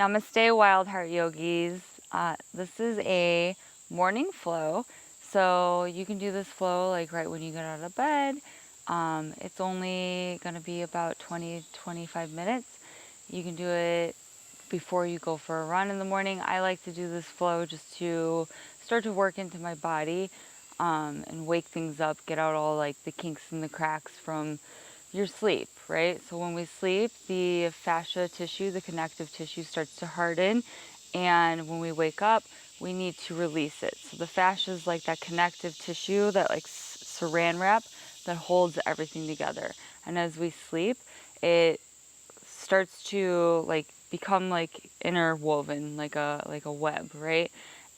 Namaste, Wild Heart Yogis. This is a morning flow, so you can do this flow like right when you get out of bed. It's only going to be about 20-25 minutes. You can do it before you go for a run in the morning. I like to do this flow just to start to work into my body and wake things up, get out all like the kinks and the cracks from your sleep, right? So when we sleep, the fascia tissue, the connective tissue starts to harden, and when we wake up, we need to release it. So the fascia is like that connective tissue, that like saran wrap that holds everything together. And as we sleep, it starts to like become like interwoven, like a web, right?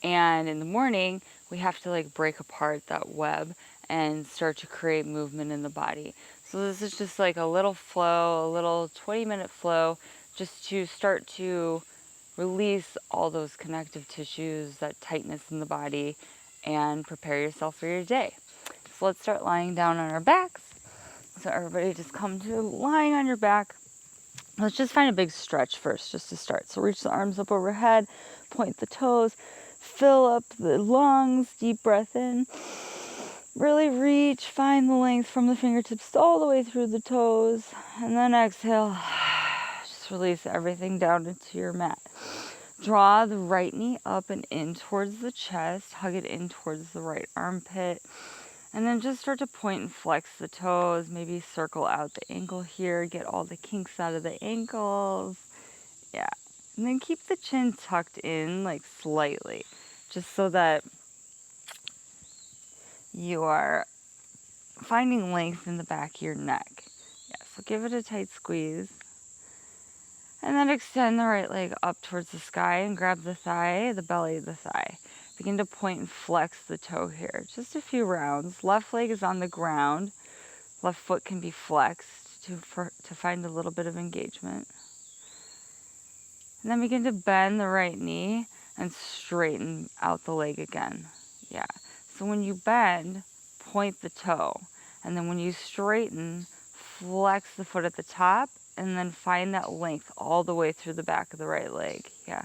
And in the morning, we have to like break apart that web and start to create movement in the body. So this is just like a little flow, a little 20-minute flow, just to start to release all those connective tissues, that tightness in the body, and prepare yourself for your day. So let's start lying down on our backs. So everybody just come to lying on your back. Let's just find a big stretch first, just to start. So reach the arms up overhead, point the toes, fill up the lungs, deep breath in. Really reach, find the length from the fingertips all the way through the toes, and then exhale. Just release everything down into your mat. Draw the right knee up and in towards the chest, hug it in towards the right armpit. And then just start to point and flex the toes, maybe circle out the ankle here, get all the kinks out of the ankles. Yeah. And then keep the chin tucked in like slightly, just so that you are finding length in the back of your neck. Yeah, so give it a tight squeeze. And then extend the right leg up towards the sky and grab the thigh, the belly of the thigh. Begin to point and flex the toe here. Just a few rounds. Left leg is on the ground. Left foot can be flexed to find a little bit of engagement. And then begin to bend the right knee and straighten out the leg again. Yeah. So when you bend, point the toe. And then when you straighten, flex the foot at the top and then find that length all the way through the back of the right leg. Yeah.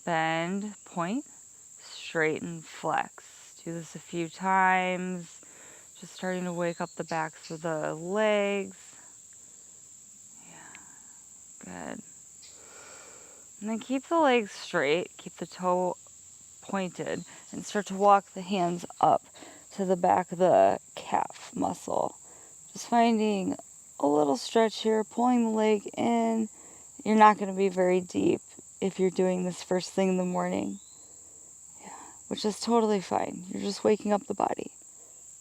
Bend, point, straighten, flex. Do this a few times. Just starting to wake up the backs of the legs. Yeah, good. And then keep the legs straight, keep the toe pointed, and start to walk the hands up to the back of the calf muscle. Just finding a little stretch here, pulling the leg in. You're not going to be very deep if you're doing this first thing in the morning. Yeah, which is totally fine. You're just waking up the body.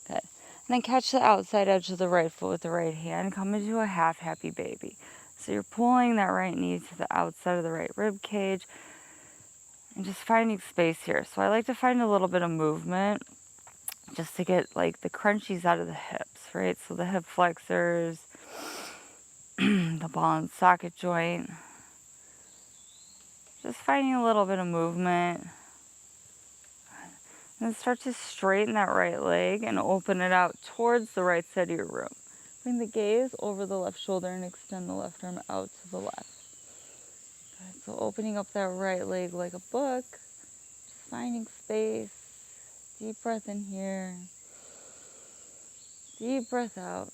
Good. And then catch the outside edge of the right foot with the right hand. Come into a half happy baby. So you're pulling that right knee to the outside of the right rib cage and just finding space here. So I like to find a little bit of movement just to get like the crunchies out of the hips, right? So the hip flexors, the ball and socket joint. Just finding a little bit of movement. And then start to straighten that right leg and open it out towards the right side of your room. Bring the gaze over the left shoulder and extend the left arm out to the left. Good. So opening up that right leg like a book, just finding space. Deep breath in here. Deep breath out.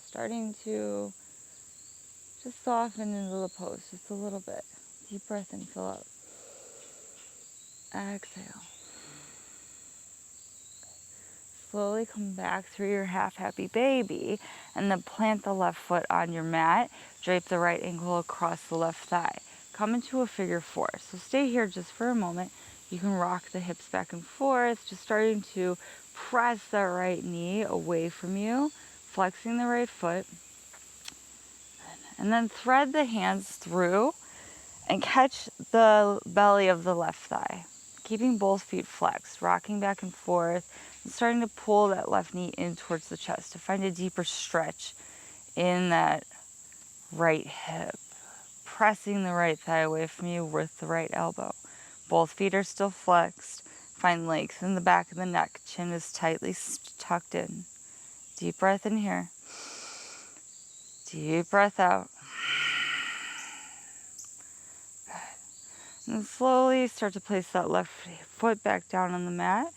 Starting to just soften into the pose just a little bit. Deep breath in, fill out. Exhale. Slowly come back through your half happy baby and then plant the left foot on your mat. Drape the right ankle across the left thigh. Come into a figure four. So stay here just for a moment. You can rock the hips back and forth, just starting to press that right knee away from you, flexing the right foot. And then thread the hands through and catch the belly of the left thigh. Keeping both feet flexed, rocking back and forth, and starting to pull that left knee in towards the chest to find a deeper stretch in that right hip. Pressing the right thigh away from you with the right elbow. Both feet are still flexed. Find length in the back of the neck. Chin is tightly tucked in. Deep breath in here. Deep breath out. And slowly start to place that left foot back down on the mat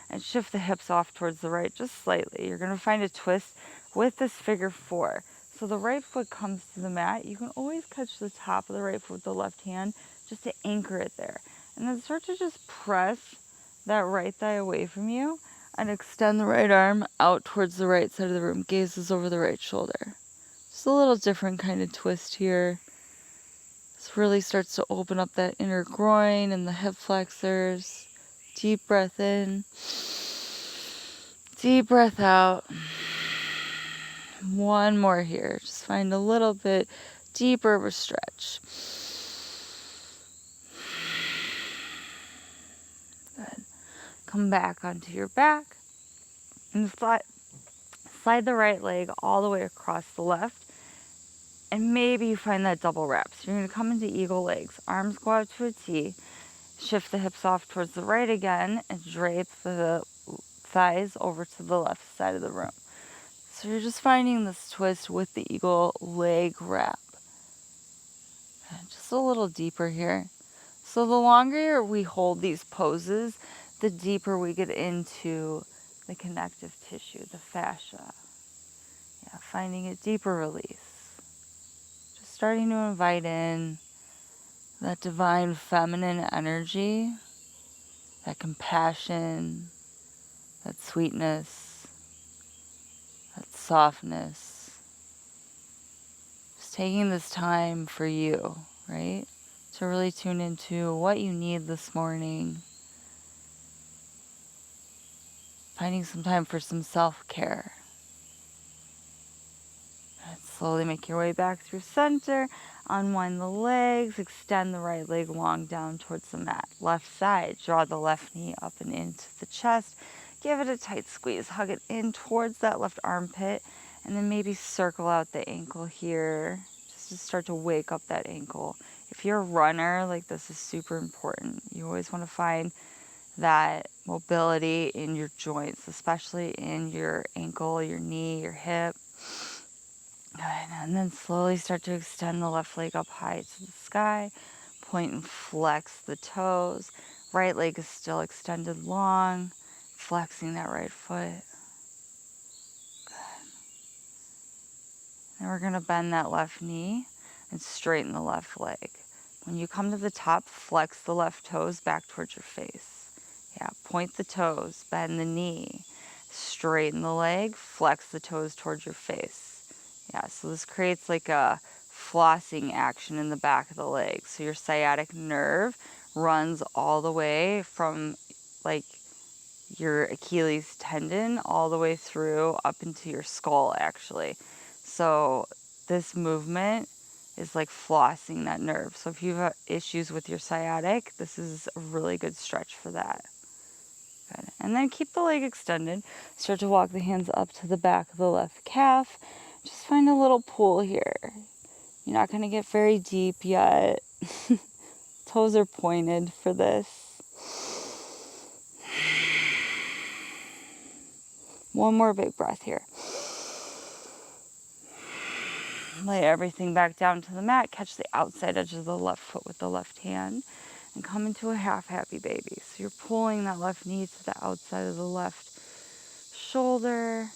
and shift the hips off towards the right just slightly. You're going to find a twist with this figure 4. So the right foot comes to the mat. You can always catch the top of the right foot with the left hand just to anchor it there. And then start to just press that right thigh away from you and extend the right arm out towards the right side of the room. Gazes over the right shoulder. Just a little different kind of twist here. This really starts to open up that inner groin and the hip flexors. Deep breath in. Deep breath out. One more here. Just find a little bit deeper of a stretch. Good. Come back onto your back and slide the right leg all the way across the left. And maybe you find that double wrap. So you're going to come into eagle legs. Arms go out to a T. Shift the hips off towards the right again and drape the thighs over to the left side of the room. So you're just finding this twist with the eagle leg wrap. Just a little deeper here. So the longer we hold these poses, the deeper we get into the connective tissue, the fascia. Yeah, finding a deeper release. Just starting to invite in that divine feminine energy, that compassion, that sweetness, that softness. Just taking this time for you, right? To really tune into what you need this morning. Finding some time for some self-care. And slowly make your way back through center. Unwind the legs. Extend the right leg long down towards the mat. Left side. Draw the left knee up and into the chest. Give it a tight squeeze. Hug it in towards that left armpit. And then maybe circle out the ankle here. Just to start to wake up that ankle. If you're a runner, like, this is super important. You always want to find that mobility in your joints, especially in your ankle, your knee, your hip. Good. And then slowly start to extend the left leg up high to the sky. Point and flex the toes. Right leg is still extended long. Flexing that right foot. Good. Then we're going to bend that left knee and straighten the left leg. When you come to the top, flex the left toes back towards your face. Yeah, point the toes, bend the knee, straighten the leg, flex the toes towards your face. Yeah, so this creates like a flossing action in the back of the leg. So your sciatic nerve runs all the way from like your Achilles tendon all the way through up into your skull, actually. So this movement is like flossing that nerve. So if you have issues with your sciatic, this is a really good stretch for that. Good. And then keep the leg extended. Start to walk the hands up to the back of the left calf. Just find a little pull here. You're not going to get very deep yet. Toes are pointed for this. One more big breath here. Lay everything back down to the mat. Catch the outside edge of the left foot with the left hand. And come into a half happy baby. So you're pulling that left knee to the outside of the left shoulder.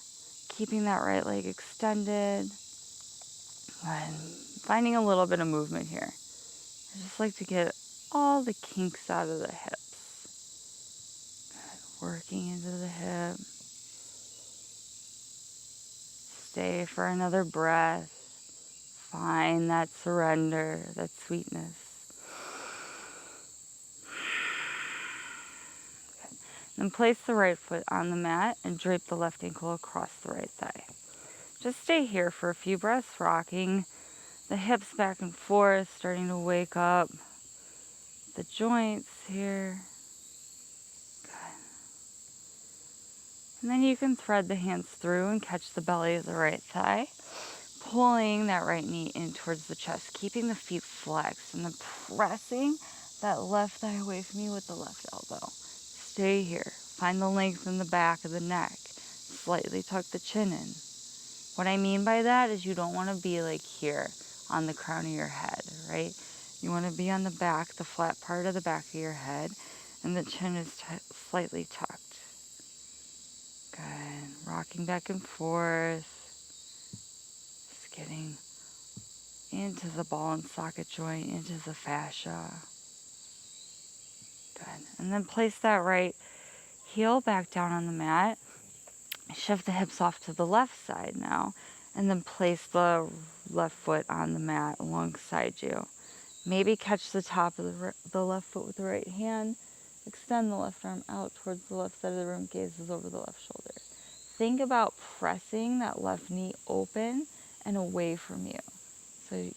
Keeping that right leg extended. And finding a little bit of movement here. I just like to get all the kinks out of the hips. Good. Working into the hip. Stay for another breath. Find that surrender, that sweetness. Okay. Then place the right foot on the mat and drape the left ankle across the right thigh. Just stay here for a few breaths, rocking the hips back and forth, starting to wake up the joints here. Good. And then you can thread the hands through and catch the belly of the right thigh. Pulling that right knee in towards the chest, keeping the feet flexed, and then pressing that left thigh away from you with the left elbow. Stay here. Find the length in the back of the neck. Slightly tuck the chin in. What I mean by that is you don't want to be like here on the crown of your head, right? You want to be on the back, the flat part of the back of your head, and the chin is slightly tucked. Good. Rocking back and forth. Just getting into the ball and socket joint, into the fascia. Good. And then place that right heel back down on the mat. Shift the hips off to the left side now. And then place the left foot on the mat alongside you. Maybe catch the top of the left foot with the right hand. Extend the left arm out towards the left side of the room. Gazes over the left shoulder. Think about pressing that left knee open and away from you. So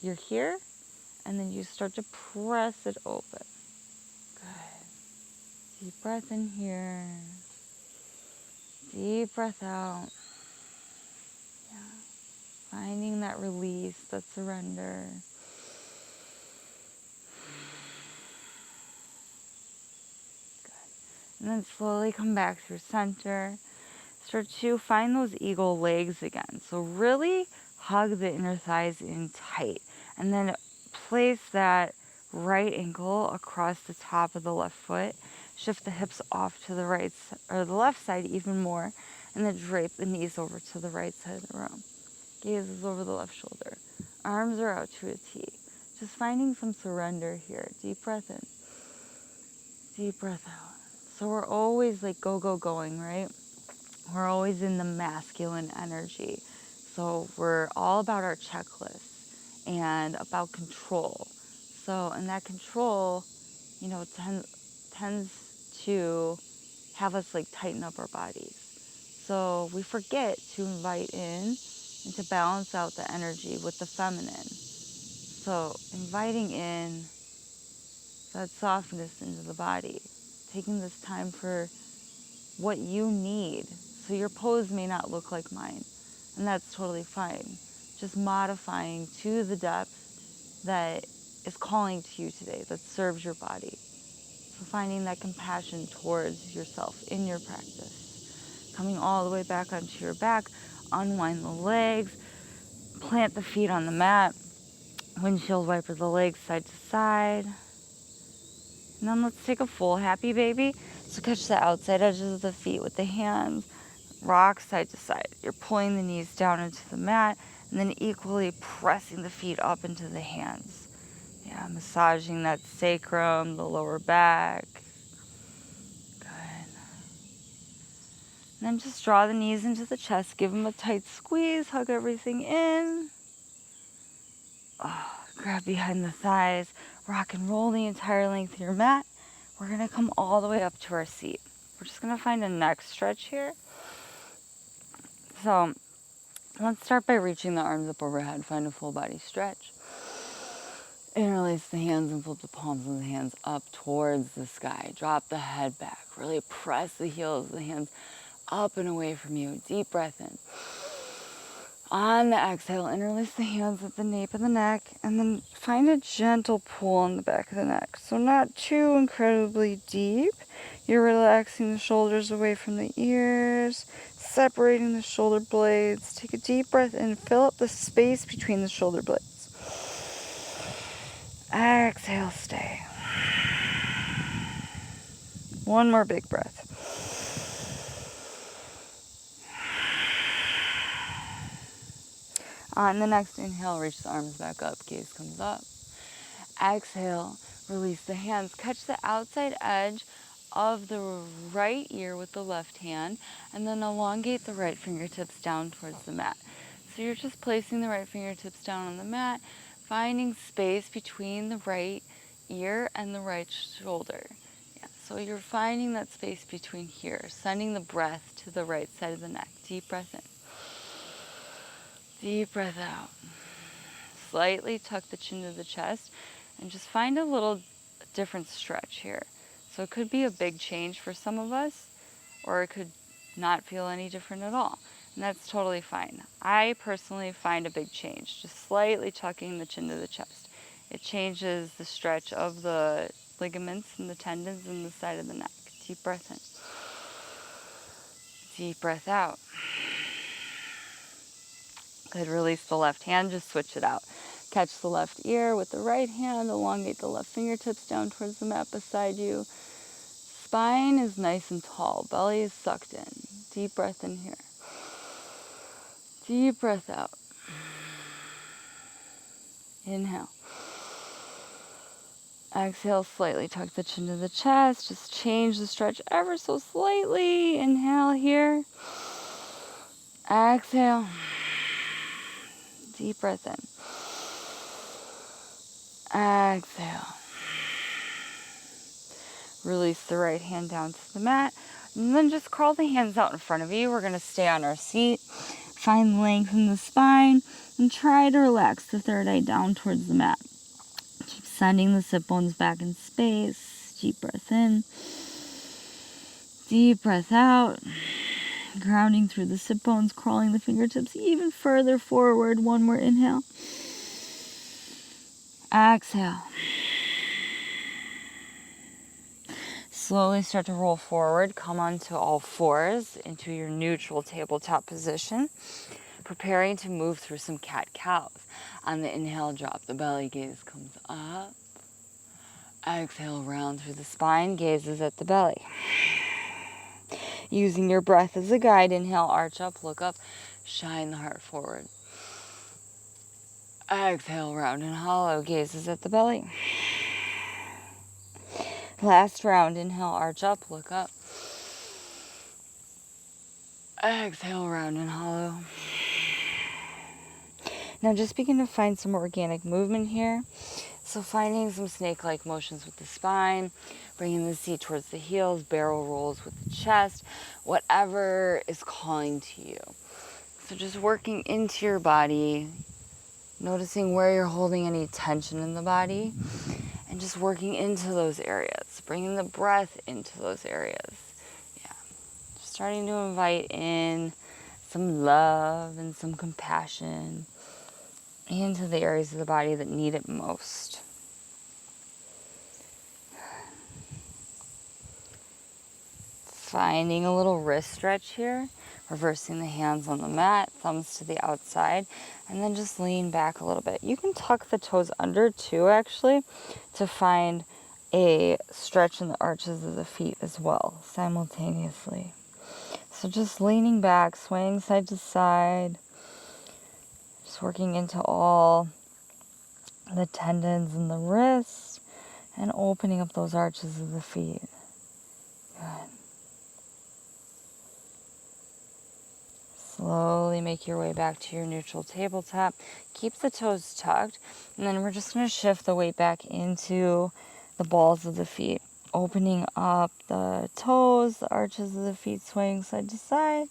you're here, and then you start to press it open. Good. Deep breath in here. Deep breath out. Yeah. Finding that release, that surrender. Good. And then slowly come back through center. Start to find those eagle legs again. So really hug the inner thighs in tight. And then place that right ankle across the top of the left foot. Shift the hips off to the right or the left side even more. And then drape the knees over to the right side of the room. Gazes over the left shoulder. Arms are out to a T. Just finding some surrender here. Deep breath in. Deep breath out. So we're always like going, right? We're always in the masculine energy. So we're all about our checklist and about control. So, and that control, tends to have us like tighten up our bodies. So we forget to invite in and to balance out the energy with the feminine. So inviting in that softness into the body, taking this time for what you need. So your pose may not look like mine, and that's totally fine. Just modifying to the depth that is calling to you today, that serves your body. So finding that compassion towards yourself in your practice. Coming all the way back onto your back, unwind the legs, plant the feet on the mat, windshield wiper the legs side to side. And then let's take a full happy baby. So catch the outside edges of the feet with the hands. Rock side to side. You're pulling the knees down into the mat and then equally pressing the feet up into the hands. Yeah, massaging that sacrum, the lower back. Good. And then just draw the knees into the chest. Give them a tight squeeze. Hug everything in. Grab behind the thighs. Rock and roll the entire length of your mat. We're going to come all the way up to our seat. We're just going to find a neck stretch here. So let's start by reaching the arms up overhead. Find a full body stretch. Interlace the hands and flip the palms of the hands up towards the sky. Drop the head back. Really press the heels of the hands up and away from you. Deep breath in. On the exhale, interlace the hands at the nape of the neck, and then find a gentle pull on the back of the neck. So not too incredibly deep. You're relaxing the shoulders away from the ears, separating the shoulder blades. Take a deep breath in, fill up the space between the shoulder blades. Exhale, stay. One more big breath. On the next inhale, reach the arms back up, gaze comes up. Exhale, release the hands. Catch the outside edge of the right ear with the left hand, and then elongate the right fingertips down towards the mat. So you're just placing the right fingertips down on the mat, finding space between the right ear and the right shoulder. Yeah, so you're finding that space between here, sending the breath to the right side of the neck. Deep breath in. Deep breath out. Slightly tuck the chin to the chest and just find a little different stretch here. So it could be a big change for some of us, or it could not feel any different at all. And that's totally fine. I personally find a big change, just slightly tucking the chin to the chest. It changes the stretch of the ligaments and the tendons in the side of the neck. Deep breath in. Deep breath out. Good, release the left hand, just switch it out. Catch the left ear with the right hand. Elongate the left fingertips down towards the mat beside you. Spine is nice and tall. Belly is sucked in. Deep breath in here. Deep breath out. Inhale. Exhale, slightly tuck the chin to the chest. Just change the stretch ever so slightly. Inhale here. Exhale. Deep breath in. Exhale. Release the right hand down to the mat. And then just curl the hands out in front of you. We're going to stay on our seat. Find length in the spine. And try to relax the third eye down towards the mat. Keep sending the sit bones back in space. Deep breath in. Deep breath out. Grounding through the sit bones, crawling the fingertips even further forward. One more inhale. Exhale. Slowly start to roll forward. Come onto all fours into your neutral tabletop position. Preparing to move through some cat-cows. On the inhale, drop the belly, gaze comes up. Exhale, round through the spine, gazes at the belly. Using your breath as a guide, inhale, arch up, look up, shine the heart forward. Exhale, round and hollow, gazes at the belly. Last round, inhale, arch up, look up. Exhale, round and hollow. Now just begin to find some organic movement here. So finding some snake-like motions with the spine, bringing the seat towards the heels, barrel rolls with the chest, whatever is calling to you. So just working into your body, noticing where you're holding any tension in the body, and just working into those areas, bringing the breath into those areas. Yeah, just starting to invite in some love and some compassion into the areas of the body that need it most. Finding a little wrist stretch here, reversing the hands on the mat, thumbs to the outside, and then just lean back a little bit. You can tuck the toes under too, actually, to find a stretch in the arches of the feet as well, simultaneously. So just leaning back, swaying side to side, just working into all the tendons in the wrists and opening up those arches of the feet. Good. Slowly make your way back to your neutral tabletop. Keep the toes tucked, and then we're just going to shift the weight back into the balls of the feet, opening up the toes, the arches of the feet, swaying side to side.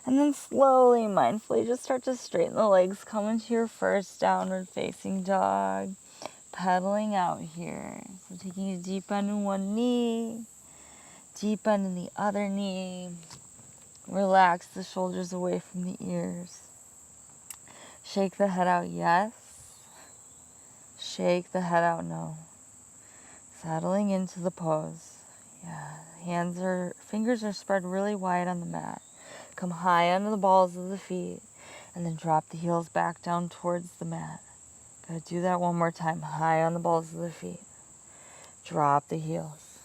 And then slowly, mindfully, just start to straighten the legs. Come into your first downward facing dog. Pedaling out here. So taking a deep bend in one knee. Deep bend in the other knee. Relax the shoulders away from the ears. Shake the head out, yes. Shake the head out, no. Settling into the pose. Yeah, fingers are spread really wide on the mat. Come high onto the balls of the feet, and then drop the heels back down towards the mat. Gotta do that one more time. High on the balls of the feet. Drop the heels.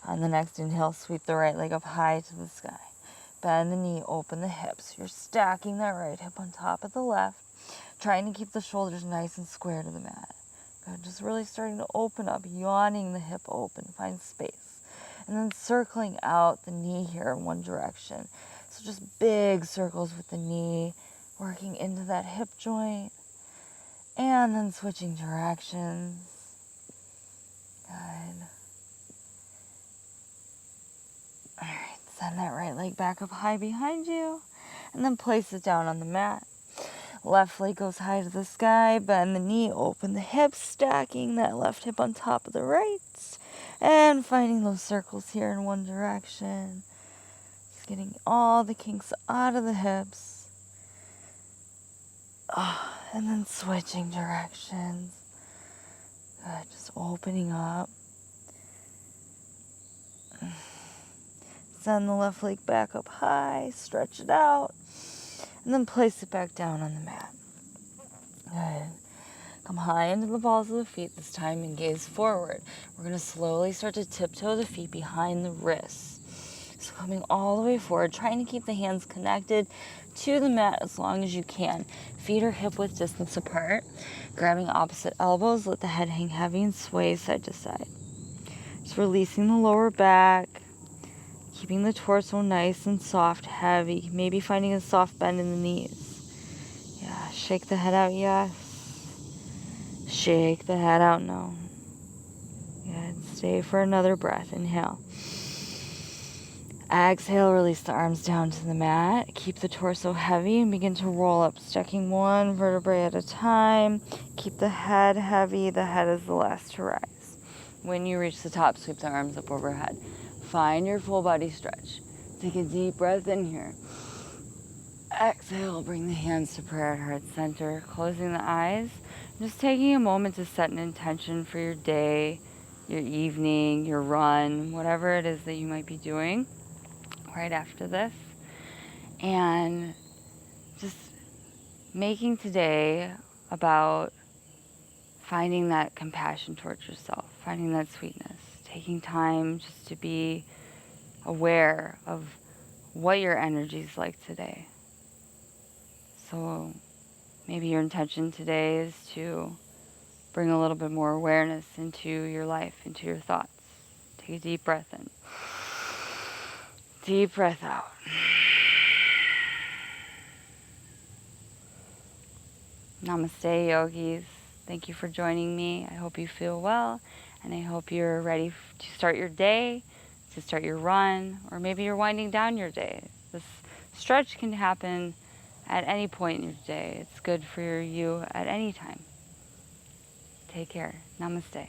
On the next inhale, sweep the right leg up high to the sky. Bend the knee, open the hips. You're stacking that right hip on top of the left, trying to keep the shoulders nice and square to the mat. Good. Just really starting to open up, yawning the hip open, find space. And then circling out the knee here in one direction. So just big circles with the knee, working into that hip joint, and then switching directions. Good. All right. Send that right leg back up high behind you, and then place it down on the mat. Left leg goes high to the sky, bend the knee, open the hips, stacking that left hip on top of the right, and finding those circles here in one direction. Just getting all the kinks out of the hips. And then switching directions. Good, just opening up. Send the left leg back up high, stretch it out, and then place it back down on the mat. Good. Come high into the balls of the feet this time and gaze forward. We're going to slowly start to tiptoe the feet behind the wrists. So coming all the way forward, trying to keep the hands connected to the mat as long as you can. Feet are hip width distance apart. Grabbing opposite elbows, let the head hang heavy and sway side to side. Just releasing the lower back, keeping the torso nice and soft, heavy. Maybe finding a soft bend in the knees. Yeah, shake the head out, yes. Shake the head out, no. Good. Stay for another breath. Inhale. Exhale, release the arms down to the mat. Keep the torso heavy and begin to roll up, stretching one vertebrae at a time. Keep the head heavy. The head is the last to rise. When you reach the top, sweep the arms up overhead. Find your full body stretch. Take a deep breath in here. Exhale, bring the hands to prayer at heart center, closing the eyes. Just taking a moment to set an intention for your day, your evening, your run, whatever it is that you might be doing right after this. And just making today about finding that compassion towards yourself, finding that sweetness, taking time just to be aware of what your energy is like today. So maybe your intention today is to bring a little bit more awareness into your life, into your thoughts. Take a deep breath in. Deep breath out. Namaste, yogis. Thank you for joining me. I hope you feel well, and I hope you're ready to start your day, to start your run, or maybe you're winding down your day. This stretch can happen at any point in your day. It's good for you at any time. Take care. Namaste.